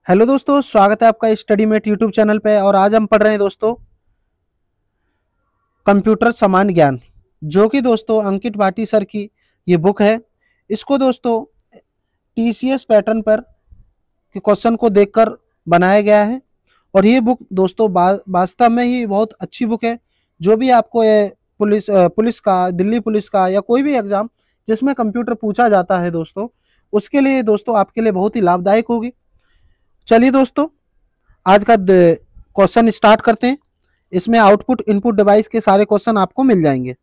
Hello दोस्तों, स्वागत है आपका स्टडीमेट यूट्यूब चैनल पे। और आज हम पढ़ रहे हैं दोस्तों कंप्यूटर सामान्य ज्ञान, जो कि दोस्तों अंकित भाटी सर की ये बुक है। इसको दोस्तों टीसीएस पैटर्न पर के क्वेश्चन को देखकर बनाया गया है। और ये बुक दोस्तों वास्तव में ही बहुत अच्छी बुक है। जो भी आपको ये पुलिस का, दिल्ली पुलिस का या कोई भी एग्जाम जिसमें कंप्यूटर पूछा जाता है दोस्तों, उसके लिए दोस्तों आपके लिए बहुत ही लाभदायक होगी। चलिए दोस्तों, आज का क्वेश्चन स्टार्ट करते हैं। इसमें आउटपुट इनपुट डिवाइस के सारे क्वेश्चन आपको मिल जाएंगे।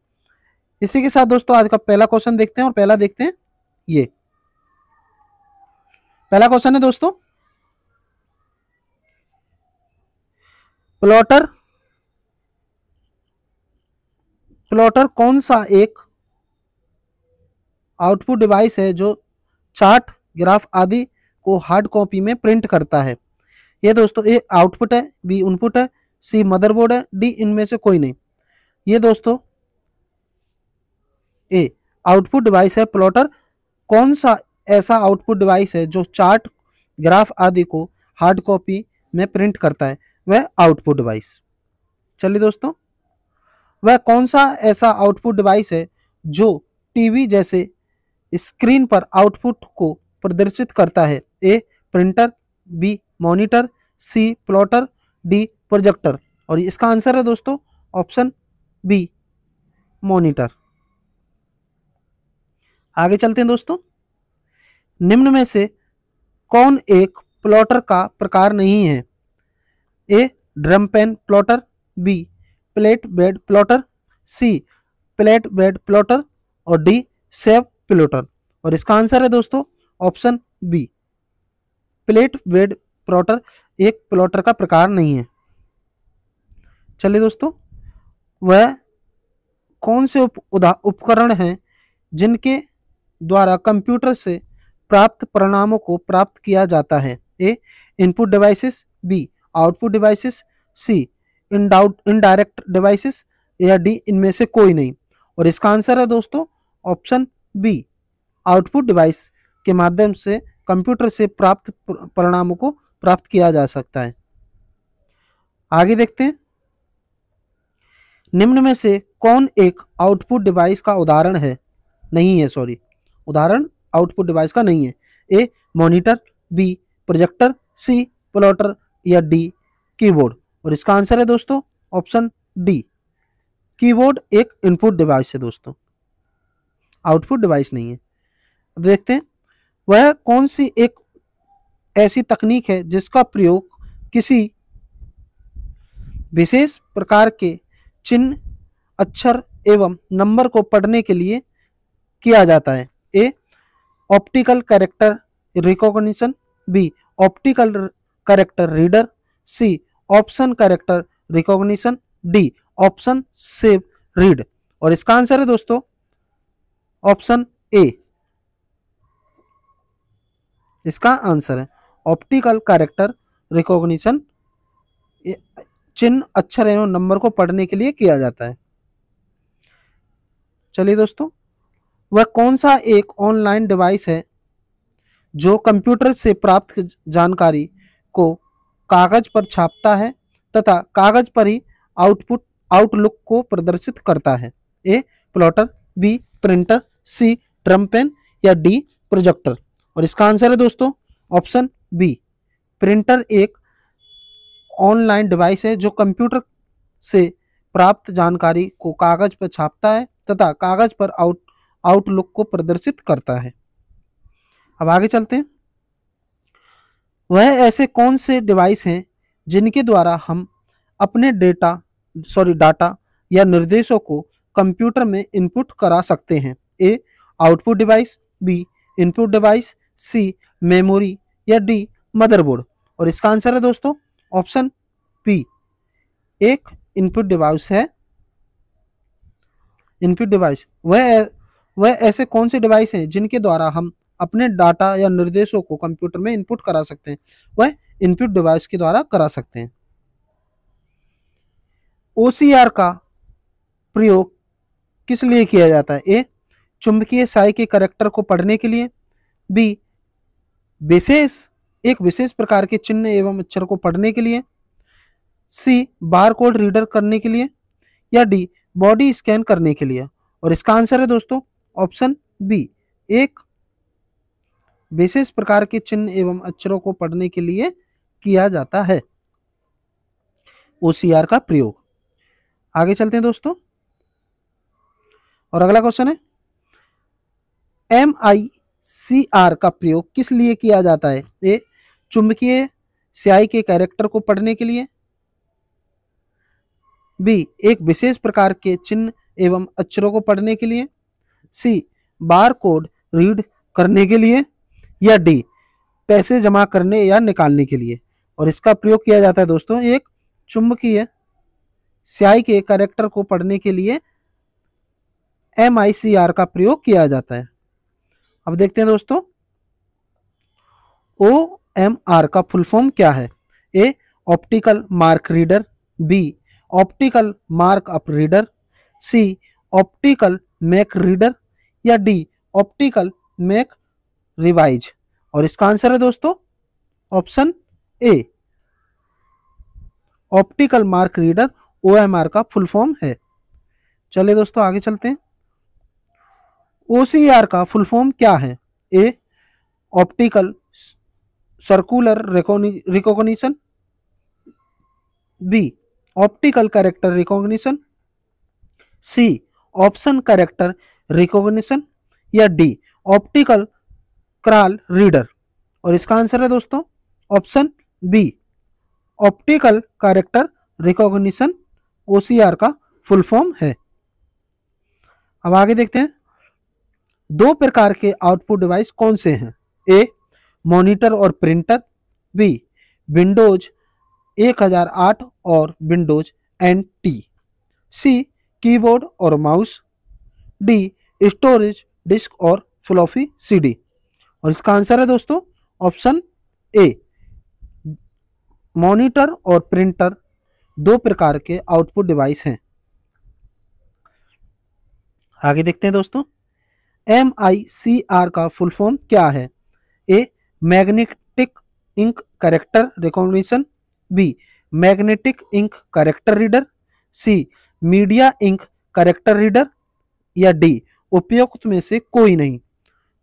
इसी के साथ दोस्तों आज का पहला क्वेश्चन देखते हैं। और पहला देखते हैं, ये पहला क्वेश्चन है दोस्तों, प्लॉटर प्लॉटर कौन सा एक आउटपुट डिवाइस है जो चार्ट, ग्राफ आदि को हार्ड कॉपी में प्रिंट करता है? ये दोस्तों ए आउटपुट है, बी इनपुट है, सी मदरबोर्ड है, डी इनमें से कोई नहीं। ये दोस्तों ए आउटपुट डिवाइस है। प्लॉटर कौन सा ऐसा आउटपुट डिवाइस है जो चार्ट, ग्राफ आदि को हार्ड कॉपी में प्रिंट करता है? वह आउटपुट डिवाइस। चलिए दोस्तों, वह कौन सा ऐसा आउटपुट डिवाइस है जो टीवी जैसे स्क्रीन पर आउटपुट को प्रदर्शित करता है? A printer, B monitor, C plotter, D projector. और इसका आंसर है दोस्तों ऑप्शन बी मॉनिटर। आगे चलते हैं दोस्तों। निम्न में से कौन एक प्लॉटर का प्रकार नहीं है? A drum pen plotter, B flatbed plotter, C flatbed plotter, और डी सेव प्लॉटर। और इसका आंसर है दोस्तों option B flatbed plotter एक प्लॉटर का प्रकार नहीं है। चलिए दोस्तों, वह कौन से उपकरण हैं जिनके द्वारा कंप्यूटर से प्राप्त परिणामों को प्राप्त किया जाता है? A input devices, B output devices, C indirect devices, या डी इनमें से कोई नहीं। और इसका आंसर है दोस्तों ऑप्शन बी आउटपुट डिवाइस के माध्यम से कंप्यूटर से प्राप्त परिणामों को प्राप्त किया जा सकता है। आगे देखते हैं, निम्न में से कौन एक आउटपुट डिवाइस का उदाहरण है? नहीं है, सॉरी, उदाहरण आउटपुट डिवाइस का नहीं है। A monitor, B projector, C plotter, या डी कीबोर्ड। और इसका आंसर है दोस्तों ऑप्शन डी कीबोर्ड एक इनपुट डिवाइस है दोस्तों, आउटपुट डिवाइस नहीं है। देखते हैं, वह कौन सी एक ऐसी तकनीक है जिसका प्रयोग किसी विशेष प्रकार के चिन्ह, अक्षर एवं नंबर को पढ़ने के लिए किया जाता है? A optical character recognition, B optical character reader, C option character recognition, D option save read. और इसका आंसर है दोस्तों ऑप्शन ए। इसका आंसर है ऑप्टिकल कैरेक्टर रिकॉग्निशन चिन्ह, अक्षर एवं नंबर को पढ़ने के लिए किया जाता है। चलिए दोस्तों, वह कौन सा एक ऑनलाइन डिवाइस है जो कंप्यूटर से प्राप्त जानकारी को कागज पर छापता है तथा कागज पर ही आउटलुक को प्रदर्शित करता है? ए प्लॉटर, बी प्रिंटर, सी ड्रम पेन, या डी प्रोजेक्टर। और इसका आंसर है दोस्तों ऑप्शन बी प्रिंटर एक ऑनलाइन डिवाइस है जो कंप्यूटर से प्राप्त जानकारी को कागज पर छापता है तथा कागज पर आउटलुक को प्रदर्शित करता है। अब आगे चलते हैं, वह ऐसे कौन से डिवाइस हैं जिनके द्वारा हम अपने डाटा या निर्देशों को कंप्यूटर में इनपुट करा सकते हैं? A output device, B input device, C memory, या डी मदरबोर्ड। और इसका आंसर है दोस्तों ऑप्शन बी एक इनपुट डिवाइस है। इनपुट डिवाइस वह ऐसे कौन से डिवाइस हैं जिनके द्वारा हम अपने डाटा या निर्देशों को कंप्यूटर में इनपुट करा सकते हैं? वह इनपुट डिवाइस के द्वारा करा सकते हैं। ओसीआर का प्रयोग किस लिए किया जाता है? ए चुंबकीय साई के करैक्टर को पढ़ने के लिए, बी विशेष एक विशेष प्रकार के चिन्ह एवं अक्षर को पढ़ने के लिए, सी बार कोड रीडर करने के लिए, या डी बॉडी स्कैन करने के लिए। और इसका आंसर है दोस्तों ऑप्शन बी, एक विशेष प्रकार के चिन्ह एवं अक्षरों को पढ़ने के लिए किया जाता है ओसीआर का प्रयोग। आगे चलते हैं दोस्तों, और अगला क्वेश्चन है MICR का प्रयोग किस लिए किया जाता है? ए चुंबकीय स्याही के कैरेक्टर को पढ़ने के लिए, बी एक विशेष प्रकार के चिन्ह एवं अक्षरों को पढ़ने के लिए, सी बार कोड रीड करने के लिए, या डी पैसे जमा करने या निकालने के लिए। और इसका प्रयोग किया जाता है दोस्तों एक चुंबकीय स्याही के कैरेक्टर को पढ़ने के लिए MICR का प्रयोग किया जाता है। अब देखते हैं दोस्तों OMR का फुल फॉर्म क्या है? A optical mark reader, B optical mark up reader, C optical mac reader, या डी ऑप्टिकल मैक रिवाइज। और इसका आंसर है दोस्तों option A, optical mark reader OMR का फुल फॉर्म है। चलिए दोस्तों आगे चलते हैं। OCR का फुल फॉर्म क्या है? A optical circular recognition, B optical character recognition, C option character recognition, या डी ऑप्टिकल क्रॉल रीडर। और इसका आंसर है दोस्तों option B, optical character recognition OCR का फुल फॉर्म है। अब आगे देखते हैं दो प्रकार के आउटपुट डिवाइस कौन से हैं? ए मॉनिटर और प्रिंटर, बी विंडोज 1008 और विंडोज NT, सी कीबोर्ड और माउस, डी स्टोरेज डिस्क और फ्लॉपी CD। और इसका आंसर है दोस्तों ऑप्शन ए, मॉनिटर और प्रिंटर दो प्रकार के आउटपुट डिवाइस हैं। आगे देखते हैं दोस्तों MICR का फुल फॉर्म क्या है? A magnetic ink character recognition, B magnetic ink character reader, C media ink character reader, या डी उपयुक्त में से कोई नहीं।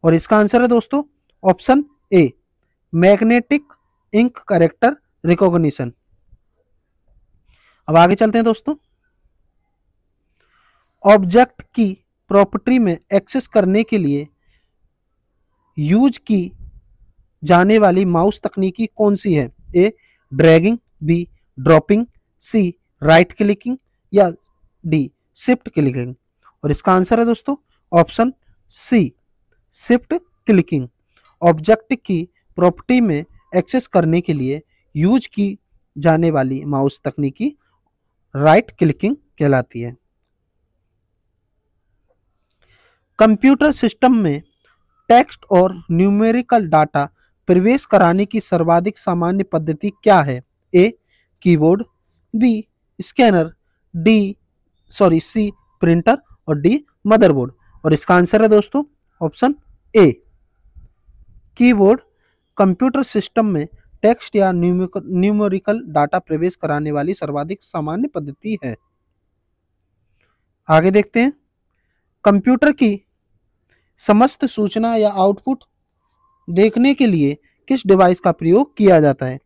और इसका आंसर है दोस्तों option A, magnetic ink character recognition. अब आगे चलते हैं दोस्तों ऑब्जेक्ट की प्रॉपर्टी में एक्सेस करने के लिए यूज की जाने वाली माउस तकनीकी कौन सी है? A dragging, B dropping, C right clicking, या डी शिफ्ट क्लिकिंग। और इसका आंसर है दोस्तों option C, shift clicking. Object की प्रॉपर्टी में एक्सेस करने के लिए यूज की जाने वाली माउस तकनीकी राइट क्लिकिंग कहलाती है। कंप्यूटर सिस्टम में टेक्स्ट और न्यूमेरिकल डाटा प्रवेश कराने की सर्वाधिक सामान्य पद्धति क्या है? A keyboard, B scanner, C printer, और डी मदरबोर्ड। और इसका आंसर है दोस्तों ऑप्शन ए, कीबोर्ड कंप्यूटर सिस्टम में टेक्स्ट या न्यूमेरिकल डाटा प्रवेश कराने वाली सर्वाधिक सामान्य पद्धति है। आगे देखते हैं कंप्यूटर की समस्त सूचना या आउटपुट देखने के लिए किस डिवाइस का प्रयोग किया जाता है?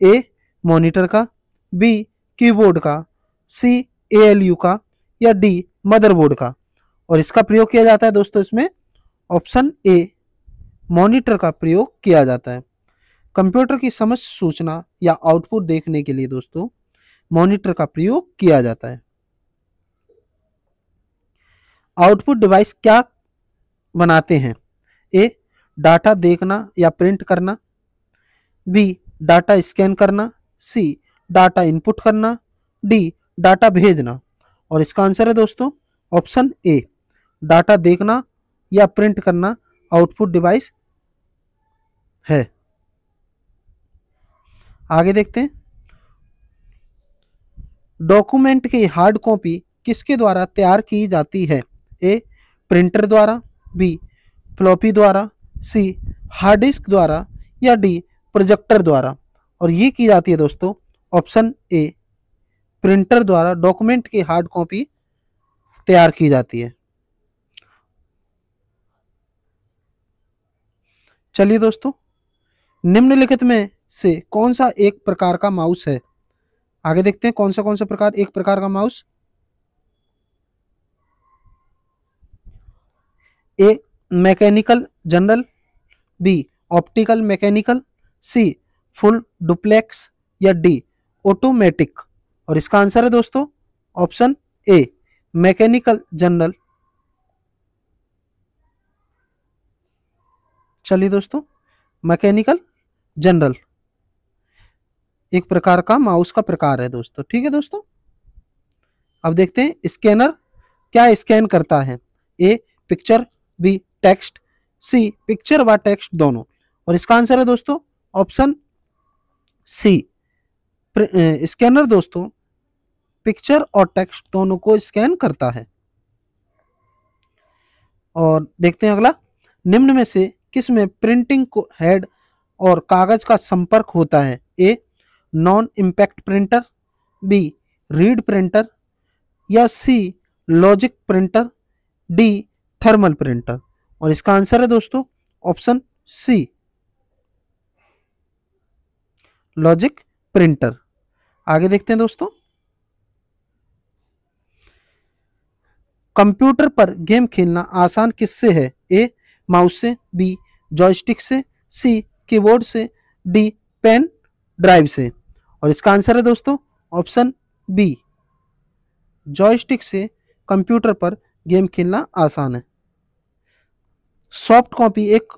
ए मॉनिटर का, बी कीबोर्ड का, सी ALU का, या डी मदरबोर्ड का। और इसका प्रयोग किया जाता है दोस्तों इसमें ऑप्शन ए, मॉनिटर का प्रयोग किया जाता है। कंप्यूटर की समस्त सूचना या आउटपुट देखने के लिए दोस्तों मॉनिटर का प्रयोग किया जाता है। आउटपुट डिवाइस क्या बनाते हैं? ए डाटा देखना या प्रिंट करना, बी डाटा स्कैन करना, सी डाटा इनपुट करना, डी डाटा भेजना। और इसका आंसर है दोस्तों ऑप्शन ए, डाटा देखना या प्रिंट करना आउटपुट डिवाइस है। आगे देखते हैं डॉक्यूमेंट की हार्ड कॉपी किसके द्वारा तैयार की जाती है? ए प्रिंटर द्वारा, बी फ्लॉपी द्वारा, सी हार्ड डिस्क द्वारा, या डी प्रोजेक्टर द्वारा, और ये की जाती है दोस्तों ऑप्शन ए प्रिंटर द्वारा डॉक्यूमेंट की हार्ड कॉपी तैयार की जाती है। चलिए दोस्तों, निम्नलिखित में से कौन सा एक प्रकार का माउस है? आगे देखते हैं कौन सा प्रकार एक प्रकार का mouse. A mechanical general, B optical mechanical, C full duplex, या डी ऑटोमेटिक। और इसका आंसर है दोस्तों ऑप्शन ए मैकेनिकल जनरल। चलिए दोस्तों, मैकेनिकल जनरल एक प्रकार का माउस का प्रकार है दोस्तों। ठीक है दोस्तों, अब देखते हैं स्कैनर क्या स्कैन करता है। ए पिक्चर, बी टेक्स्ट, सी पिक्चर व टेक्स्ट दोनों। और इसका आंसर है दोस्तों ऑप्शन सी स्कैनर दोस्तों पिक्चर और टेक्स्ट दोनों को स्कैन करता है। और देखते हैं अगला, निम्न में से किस में प्रिंटिंग को हेड और कागज का संपर्क होता है? A non impact printer, B read printer, या C logic printer, D thermal printer. और इसका आंसर है दोस्तों ऑप्शन सी लॉजिक प्रिंटर। आगे देखते हैं दोस्तों, कंप्यूटर पर गेम खेलना आसान किससे है? ए माउस से, बी जॉयस्टिक से, सी कीबोर्ड से, डी पेन ड्राइव से। और इसका आंसर है दोस्तों ऑप्शन बी जॉयस्टिक से कंप्यूटर पर गेम खेलना आसान है। सॉफ्ट कॉपी एक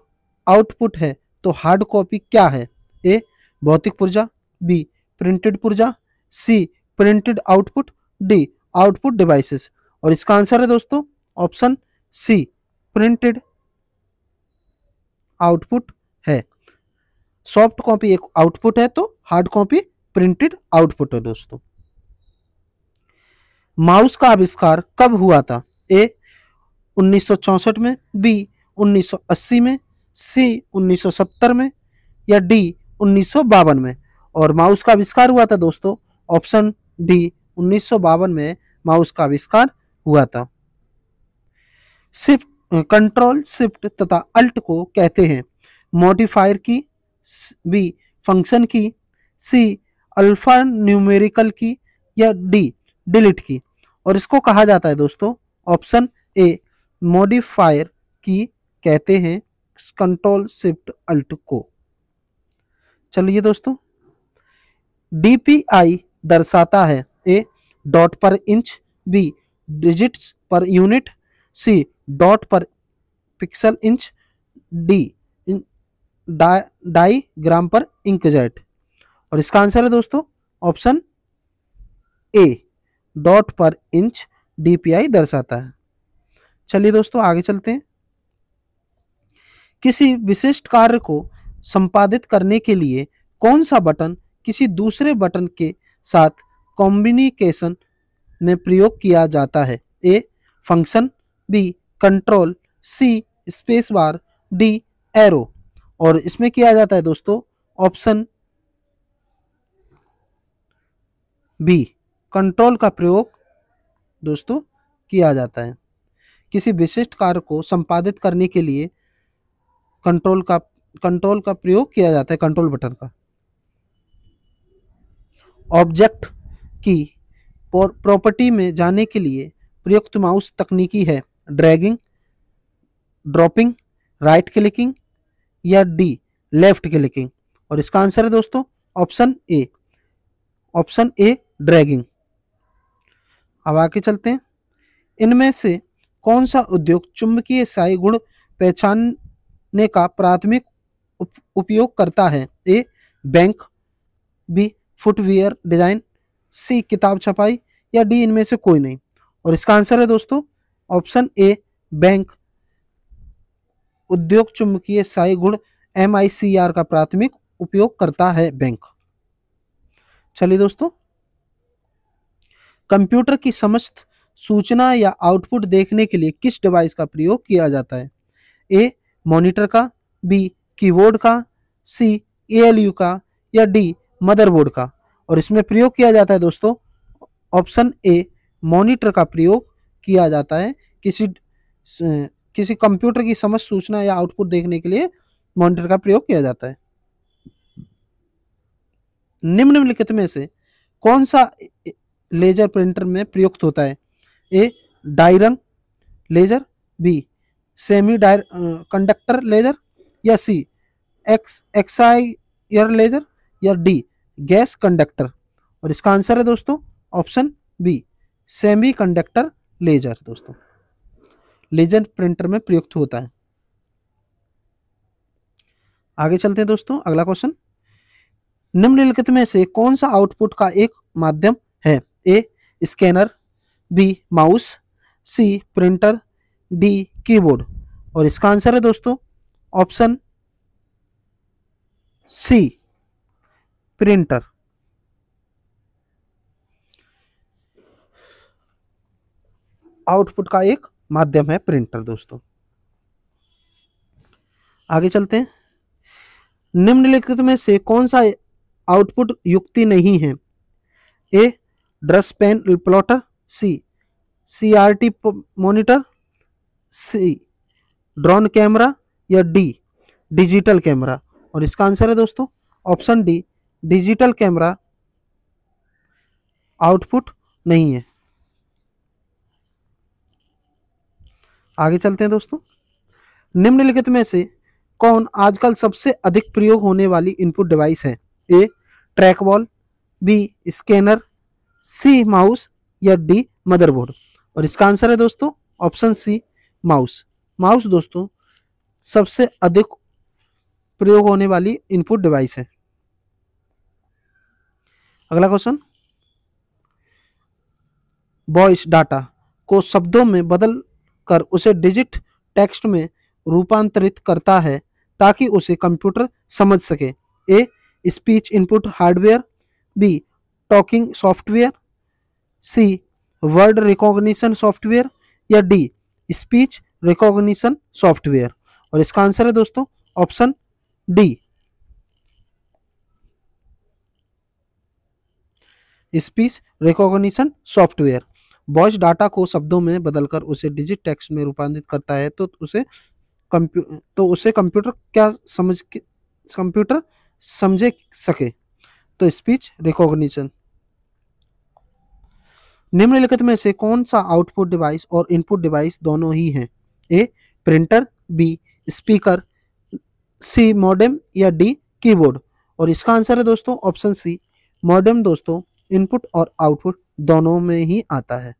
आउटपुट है तो हार्ड कॉपी क्या है? ए भौतिक पुर्जा, बी प्रिंटेड पुर्जा, C printed output, D output devices. और इसका आंसर है दोस्तों ऑप्शन सी प्रिंटेड आउटपुट है। सॉफ्ट कॉपी एक आउटपुट है तो हार्ड कॉपी प्रिंटेड आउटपुट है दोस्तों। माउस का आविष्कार कब हुआ था? ए 1964 में, बी 1980 में, सी 1970 में, या डी 1952 में। और माउस का आविष्कार हुआ था दोस्तों ऑप्शन डी 1952 में माउस का आविष्कार हुआ था। शिफ्ट कंट्रोल शिफ्ट तथा अल्ट को कहते हैं मॉडिफायर की, बी फंक्शन की, सी अल्फा न्यूमेरिकल की, या डी डिलीट की। और इसको कहा जाता है दोस्तों ऑप्शन ए मॉडिफायर की कहते हैं कंट्रोल शिफ्ट अल्ट को। चलिए दोस्तों, डीपीआई दर्शाता है A dot per inch, B digits per unit, C dot per pixel inch, D diagram per inkjet. और इसका आंसर है दोस्तों option A dot per inch DPI दर्शाता है। चलिए दोस्तों आगे चलते हैं। किसी विशिष्ट कार्य को संपादित करने के लिए कौन सा बटन किसी दूसरे बटन के साथ कॉम्बिनेशन में प्रयोग किया जाता है? A function, B control, C space bar, D arrow. और इसमें किया जाता है दोस्तों ऑप्शन बी कंट्रोल का प्रयोग दोस्तों किया जाता है। किसी विशिष्ट कार्य को संपादित करने के लिए कंट्रोल का प्रयोग किया जाता है, कंट्रोल बटन का। ऑब्जेक्ट की प्रॉपर्टी में जाने के लिए प्रयुक्त माउस तकनीकी है ड्रैगिंग, ड्रॉपिंग, राइट क्लिकिंग, या डी लेफ्ट क्लिकिंग। और इसका आंसर है दोस्तों ऑप्शन ए ड्रैगिंग। अब आगे चलते हैं। इनमें से कौन सा उद्योग चुंबकीय स्याही गुण पहचानने का प्राथमिक उपयोग करता है? ए बैंक, बी फुटवियर डिजाइन, सी किताब छपाई, या डी इनमें से कोई नहीं। और इसका आंसर है दोस्तों ऑप्शन ए बैंक उद्योग चुंबकीय स्याही गुण MICR का प्राथमिक उपयोग करता है बैंक। चलिए दोस्तों, कंप्यूटर की समस्त सूचना या आउटपुट देखने के लिए किस डिवाइस का प्रयोग किया जाता है? ए मॉनिटर का, बी कीबोर्ड का, सी ALU का, या डी मदरबोर्ड का। और इसमें प्रयोग किया जाता है दोस्तों ऑप्शन ए मॉनिटर का प्रयोग किया जाता है। किसी किसी कंप्यूटर की समस्त सूचना या आउटपुट देखने के लिए मॉनिटर का प्रयोग किया जाता है। निम्नलिखित में से कौन सा लेजर प्रिंटर में प्रयुक्त होता है? ए डायरंग laser, B semiconductor laser, या सी एक्सायर लेजर, या डी गैस कंडक्टर। और इसका आंसर है दोस्तों option B semiconductor laser दोस्तों लेजर प्रिंटर में प्रयुक्त होता है। आगे चलते हैं दोस्तों, अगला क्वेश्चन। निम्नलिखित में से कौन सा आउटपुट का एक माध्यम है? A scanner, B mouse, C printer, D keyboard. और इसका आंसर है दोस्तों ऑप्शन सी प्रिंटर। आउटपुट का एक माध्यम है प्रिंटर दोस्तों। आगे चलते हैं। निम्नलिखित में से कौन सा आउटपुट युक्ति नहीं है? ए ड्रस पेन प्लॉटर, सी CRT मॉनिटर, सी ड्रोन कैमरा, या डी डिजिटल कैमरा। और इसका आंसर है दोस्तों option D digital camera output नहीं है। आगे चलते हैं दोस्तों। निम्नलिखित में से कौन आजकल सबसे अधिक प्रयोग होने वाली इनपुट डिवाइस है? ए track ball, B scanner, sea mouse, या डी मदरबोर्ड। और इसका आंसर है दोस्तों ऑप्शन सी माउस। माउस दोस्तों सबसे अधिक प्रयोग होने वाली इनपुट डिवाइस है। अगला क्वेश्चन। वॉइस डाटा को शब्दों में बदल कर उसे डिजिट टेक्स्ट में रूपांतरित करता है ताकि उसे कंप्यूटर समझ सके। A speech input hardware, B talking software, C word recognition software, या डी स्पीच रिकॉग्निशन सॉफ्टवेयर। और इसका आंसर है दोस्तों option D speech recognition software. Voice data को शब्दों में बदलकर उसे डिजिट टेक्स्ट में रूपांतरित करता है तो उसे कंप्यूटर समझे सके, तो स्पीच रिकॉग्निशन। निम्नलिखित में से कौन सा आउटपुट डिवाइस और इनपुट डिवाइस दोनों ही हैं? ए प्रिंटर, बी स्पीकर, सी मॉडेम, या डी कीबोर्ड। और इसका आंसर है दोस्तों ऑप्शन सी मॉडेम दोस्तों इनपुट और आउटपुट दोनों में ही आता है।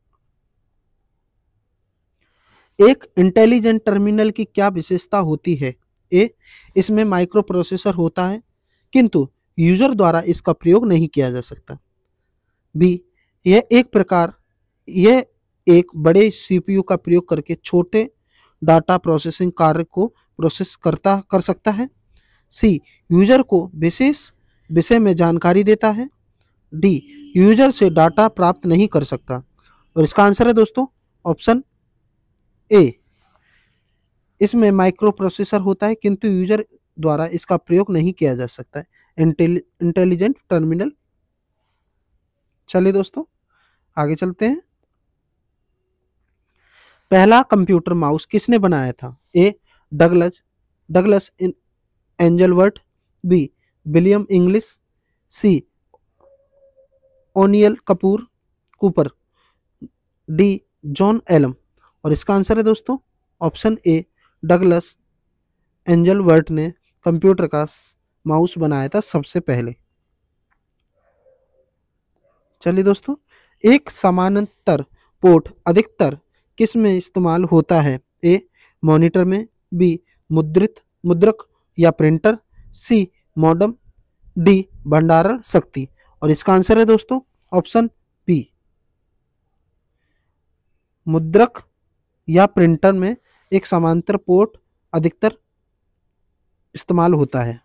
एक इंटेलिजेंट टर्मिनल की क्या विशेषता होती है? ए इसमें माइक्रो प्रोसेसर होता है किंतु यूजर द्वारा इसका प्रयोग नहीं किया जा सकता। बी यह एक बड़े सीपीयू का प्रयोग करके छोटे डाटा प्रोसेसिंग कार्य को प्रोसेस कर सकता है। सी यूजर को विशेष विषय में जानकारी देता है। डी यूजर से डाटा प्राप्त नहीं कर सकता। और इसका आंसर है दोस्तों ऑप्शन ए इसमें माइक्रो प्रोसेसर होता है किंतु यूजर द्वारा इसका प्रयोग नहीं किया जा सकता है। Intelligent terminal. चलिए दोस्तों आगे चलते हैं। पहला कंप्यूटर माउस किसने बनाया था? ए डगलस एंजलवर्थ, बी विलियम इंग्लिश, सी ओनियल कूपर, डी जॉन एलम। और इसका आंसर है दोस्तों ऑप्शन ए डगलस एंजलवर्थ ने कंप्यूटर का माउस बनाया था सबसे पहले। चलिए दोस्तों, एक समानांतर पोर्ट अधिकतर किस में इस्तेमाल होता है? ए मॉनिटर में, बी मुद्रक या प्रिंटर, सी मॉडेम, डी भंडारण शक्ति। और इसका आंसर है दोस्तों ऑप्शन बी मुद्रक या प्रिंटर में एक समांतर पोर्ट अधिकतर इस्तेमाल होता है।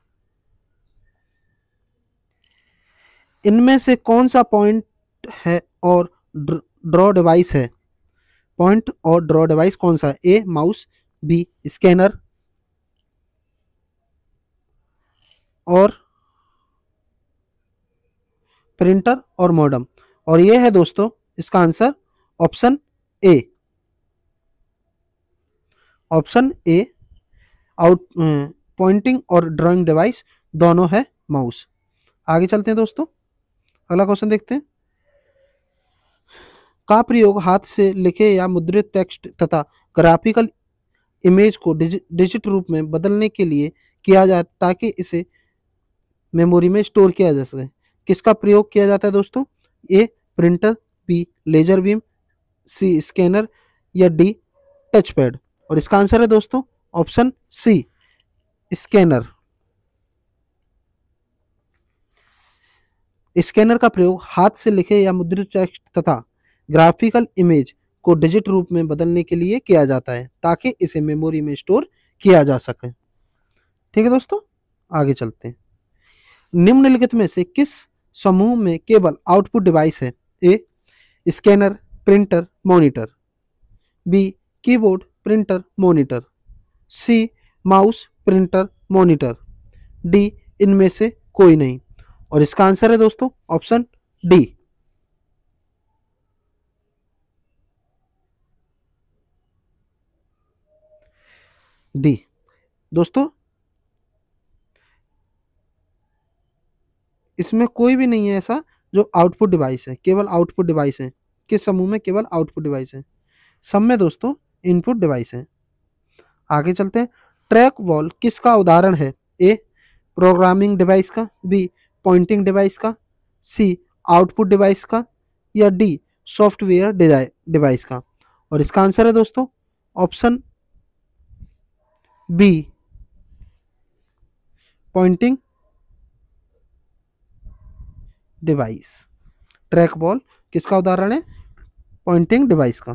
इनमें से कौन सा पॉइंट है और ड्रॉ डिवाइस है? पॉइंट और ड्रॉ डिवाइस कौन सा है? ए माउस, बी स्कैनर, और प्रिंटर और मॉडेम। और ये है दोस्तों इसका answer option A. Option A out pointing और ड्राइंग डिवाइस दोनों है माउस। आगे चलते हैं दोस्तों, अगला क्वेश्चन देखते हैं। का प्रयोग हाथ से लिखे या मुद्रित टेक्स्ट तथा ग्राफिकल इमेज को डिजिट रूप में बदलने के लिए किया जाए ताकि इसे मेमोरी में स्टोर किया जा सके। किसका प्रयोग किया जाता है दोस्तों? ए प्रिंटर, बी लेजर बीम, सी स्कैनर या डी टच पैड। और इसका आंसर है दोस्तों ऑप्शन सी स्कैनर। स्कैनर का प्रयोग हाथ से लिखे या मुद्रित टेक्स्ट तथा ग्राफिकल इमेज को डिजिट रूप में बदलने के लिए किया जाता है ताकि इसे मेमोरी में स्टोर किया जा सके। ठीक है दोस्तों, आगे चलते हैं। निम्नलिखित में से किस समूह में केवल आउटपुट डिवाइस है? A scanner, printer, monitor, B keyboard, printer, monitor, C mouse, printer, monitor, D इनमें से कोई नहीं। और इसका आंसर है दोस्तों ऑप्शन डी। डी दोस्तों, इसमें कोई भी नहीं है ऐसा जो आउटपुट डिवाइस है, केवल आउटपुट डिवाइस है। किस समूह में केवल आउटपुट डिवाइस है? सब में दोस्तों इनपुट डिवाइस है। आगे चलते हैं। ट्रैक बॉल किसका उदाहरण है? ए प्रोग्रामिंग डिवाइस का, बी पॉइंटिंग डिवाइस का, सी आउटपुट डिवाइस का या डी सॉफ्टवेयर डिवाइस का। और इसका आंसर है दोस्तों option B pointing device. Track ball किसका उदाहरण है? पॉइंटिंग डिवाइस का।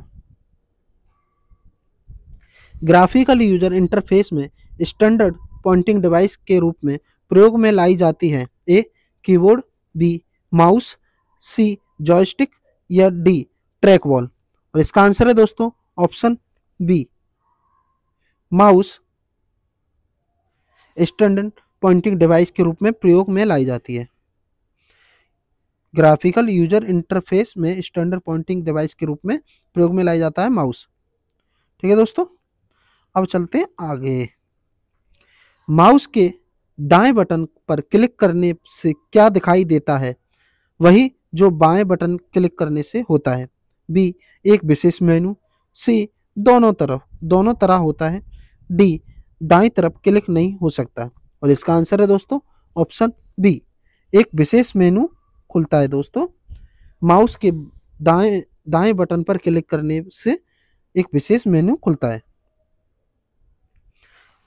ग्राफिकल यूजर इंटरफेस में स्टैंडर्ड पॉइंटिंग डिवाइस के रूप में प्रयोग में लाई जाती है। A keyboard, B mouse, C joystick या डी ट्रैक बॉल। और इसका आंसर है दोस्तों option B mouse standard pointing device के रूप में प्रयोग में लाई जाती है। ग्राफिकल यूजर इंटरफेस में स्टैंडर्ड पॉइंटिंग डिवाइस के रूप में प्रयोग में लाया जाता है माउस। ठीक है दोस्तों, अब चलते हैं आगे। माउस के दाएं बटन पर क्लिक करने से क्या दिखाई देता है वही जो बाएं बटन क्लिक करने से होता है? बी एक विशेष मेनू, सी दोनों तरह होता है, डी दाएं तरफ क्लिक नहीं हो सकता। और इसका आंसर है दोस्तों ऑप्शन बी एक विशेष मेनू खुलता है दोस्तों। माउस के दाएं बटन पर क्लिक करने से एक विशेष मेनू खुलता है।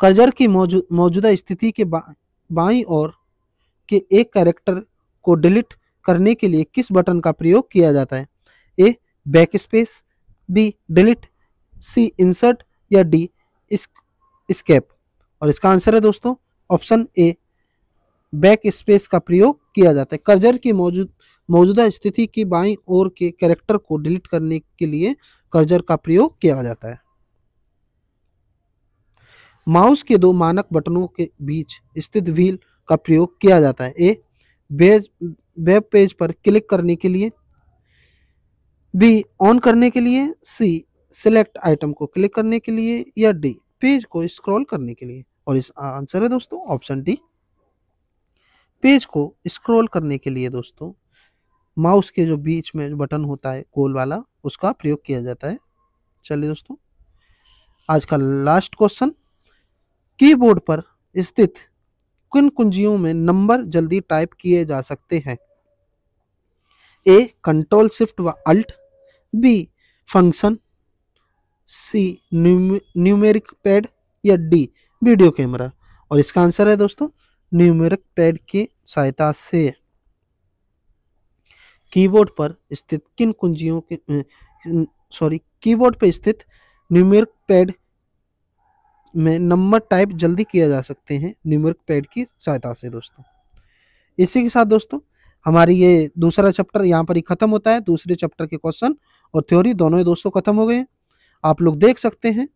कर्सर की मौजूदा स्थिति के बाईं ओर के एक कैरेक्टर को डिलीट करने के लिए किस बटन का प्रयोग किया जाता है? ए बैक स्पेस, बी डिलीट, सी इंसर्ट या डी एस्केप। और इसका आंसर है दोस्तों ऑप्शन ए बैक स्पेस का प्रयोग किया जाता है। कर्सर की मौजूदा स्थिति की बाईं ओर के कैरेक्टर को डिलीट करने के लिए कर्सर का प्रयोग किया जाता है। माउस के दो मानक बटनों के बीच स्थित व्हील का प्रयोग किया जाता है। ए वेब पेज पर क्लिक करने के लिए, बी ऑन करने के लिए, सी सिलेक्ट आइटम को क्लिक करने के लिए या डी पेज को स्क्रॉल करने के लिए। और इस आंसर है दोस्तों ऑप्शन डी पेज को स्क्रॉल करने के लिए दोस्तों माउस के जो बीच में जो बटन होता है गोल वाला उसका प्रयोग किया जाता है। चलिए दोस्तों, आज का लास्ट क्वेश्चन। कीबोर्ड पर स्थित किन कुंजियों में नंबर जल्दी टाइप किए जा सकते हैं? ए कंट्रोल शिफ्ट व अल्ट, बी फंक्शन, सी न्यूमेरिक पैड या डी वीडियो कैमरा। और इसका आंसर है दोस्तों न्यूमेरिक पैड की सहायता से। कीबोर्ड पर स्थित किन कुंजियों के कीबोर्ड पर स्थित न्यूमेरिक पैड में नंबर टाइप जल्दी किया जा सकते हैं न्यूमेरिक पैड की सहायता से दोस्तों। इसी के साथ दोस्तों हमारी ये दूसरा चैप्टर यहाँ पर ही खत्म होता है। दूसरे चैप्टर के क्वेश्चन और थ्योरी दोनों ही दोस्तों खत्म हो गए हैं। आप लोग देख सकते हैं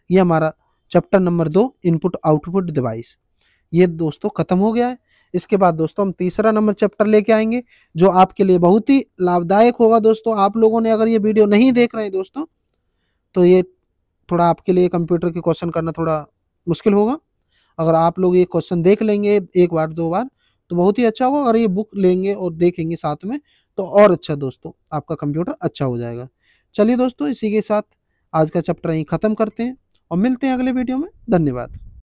ये हमारा chapter number 2 input output device ये दोस्तों खत्म हो गया है। इसके बाद दोस्तों हम तीसरा नंबर चैप्टर लेके आएंगे जो आपके लिए बहुत ही लाभदायक होगा। दोस्तों आप लोगों ने अगर ये वीडियो नहीं देख रहे हैं दोस्तों, तो ये थोड़ा आपके लिए कंप्यूटर के क्वेश्चन करना थोड़ा मुश्किल होगा। अगर आप लोग ये क्वेश्चन देख लेंगे एक बार दो बार तो बहुत ही अच्छा होगा। अगर ये बुक लेंगे और देखेंगे साथ में तो और अच्छा दोस्तों, आपका कंप्यूटर अच्छा हो जाएगा। चलिए दोस्तों, इसी के साथ आज का चैप्टर यहीं ख़त्म करते हैं और मिलते हैं अगले वीडियो में। धन्यवाद।